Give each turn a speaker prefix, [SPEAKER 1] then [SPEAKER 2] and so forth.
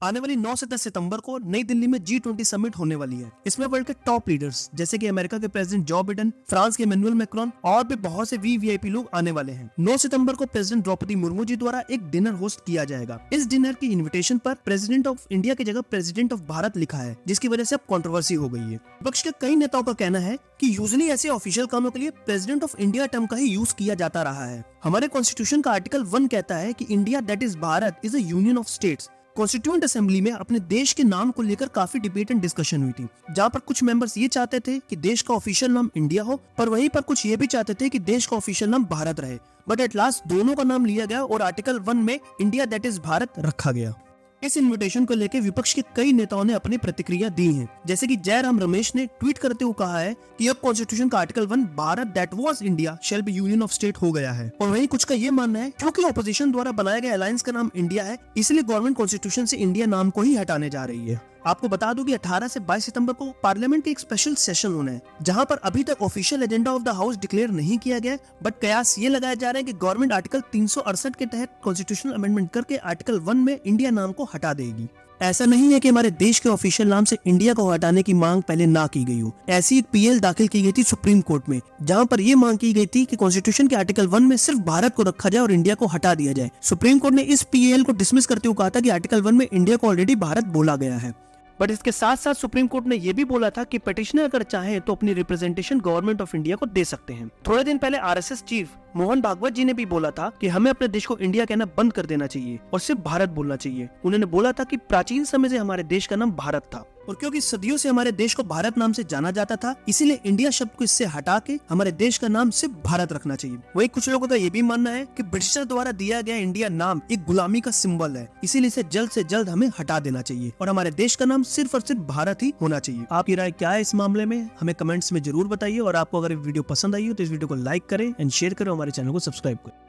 [SPEAKER 1] आने वाली 9 से 10 सितंबर को नई दिल्ली में G20 समिट होने वाली है। इसमें वर्ल्ड के टॉप लीडर्स जैसे कि अमेरिका के प्रेसिडेंट जो बिडेन, फ्रांस के इमैनुअल मैक्रोन और भी बहुत से वीवीआईपी लोग आने वाले हैं। 9 सितंबर को प्रेसिडेंट द्रौपदी मुर्मू जी द्वारा एक डिनर होस्ट किया जाएगा। इस डिनर की इन्विटेशन पर प्रेसिडेंट ऑफ इंडिया की जगह प्रेसिडेंट ऑफ भारत लिखा है, जिसकी वजह से अब कंट्रोवर्सी हो गई है। विपक्ष के कई नेताओं का कहना है कि यूजुअली ऐसे ऑफिशियल कामों के लिए प्रेसिडेंट ऑफ इंडिया टर्म का ही यूज किया जाता रहा है। हमारे कॉन्स्टिट्यूशन का आर्टिकल 1 कहता है कि India that is Bharat is a union of states. Constituent assembly में अपने देश के नाम को लेकर काफी डिबेट एंड डिस्कशन हुई थी, जहां पर कुछ मेंबर्स ये चाहते थे कि देश का ऑफिशियल नाम इंडिया हो, पर वहीं पर कुछ ये भी चाहते थे कि देश का ऑफिशियल नाम भारत रहे। बट एट लास्ट दोनों का नाम लिया गया और आर्टिकल 1 में इंडिया दैट इज भारत रखा गया। इस इन्विटेशन को लेकर विपक्ष के कई नेताओं ने अपनी प्रतिक्रिया दी है, जैसे कि जयराम रमेश ने ट्वीट करते हुए कहा है कि अब कॉन्स्टिट्यूशन का article 1 Bharat that was India shall be union of state हो गया है। और वहीं कुछ का ये मानना है क्योंकि ऑपोजिशन द्वारा बनाया गया अलायंस का नाम इंडिया है, इसलिए गवर्नमेंट कॉन्स्टिट्यूशन से इंडिया नाम को ही हटाने जा रही है। आपको बता दूं कि 18 से 22 सितंबर को पार्लियामेंट का एक स्पेशल सेशन होना है, जहां पर अभी तक official agenda of the house declare नहीं किया गया, बट कयास ये लगाया जा रहा है कि गवर्नमेंट आर्टिकल 368 के तहत कॉन्स्टिट्यूशनल अमेंडमेंट करके आर्टिकल 1 में इंडिया नाम को हटा देगी। ऐसा नहीं है कि हमारे देश के ऑफिशियल नाम से इंडिया को हटाने की मांग पहले ना की गई हो। ऐसी एक पीएल दाखिल की गई थी सुप्रीम कोर्ट में, जहां पर यह मांग की गई थी कि कॉन्स्टिट्यूशन के आर्टिकल 1 में सिर्फ भारत को रखा जाए और इंडिया को हटा दिया जाए। सुप्रीम कोर्ट ने इस पीएल को डिसमिस करते हुए कहा था कि आर्टिकल 1 में इंडिया को ऑलरेडी भारत बोला गया है। बट इसके साथ साथ सुप्रीम कोर्ट ने यह भी बोला था कि पिटिशनर अगर चाहे तो अपनी रिप्रेजेंटेशन गवर्नमेंट ऑफ इंडिया को दे सकते हैं। थोड़े दिन पहले आरएसएस चीफ मोहन भागवत जी ने भी बोला था कि हमें अपने देश को इंडिया कहना बंद कर देना चाहिए और सिर्फ भारत बोलना चाहिए। उन्होंने बोला था कि प्राचीन समय से हमारे देश का नाम भारत था और क्योंकि सदियों से हमारे देश को भारत नाम से जाना जाता था, इसीलिए इंडिया शब्द को इससे हटा के हमारे देश का नाम सिर्फ भारत रखना चाहिए। वहीं कुछ लोगों का ये भी मानना है कि ब्रिटिशर द्वारा दिया गया इंडिया नाम एक गुलामी का सिंबल है, इसीलिए इसे जल्द से जल्द हमें हटा देना चाहिए और हमारे देश का नाम सिर्फ और सिर्फ भारत ही होना चाहिए। आपकी राय क्या है इस मामले में, हमें कमेंट्स में जरूर बताइए। और आपको अगर वीडियो पसंद आई हो तो इस वीडियो को लाइक करें एंड शेयर करें, हमारे चैनल को सब्सक्राइब करें।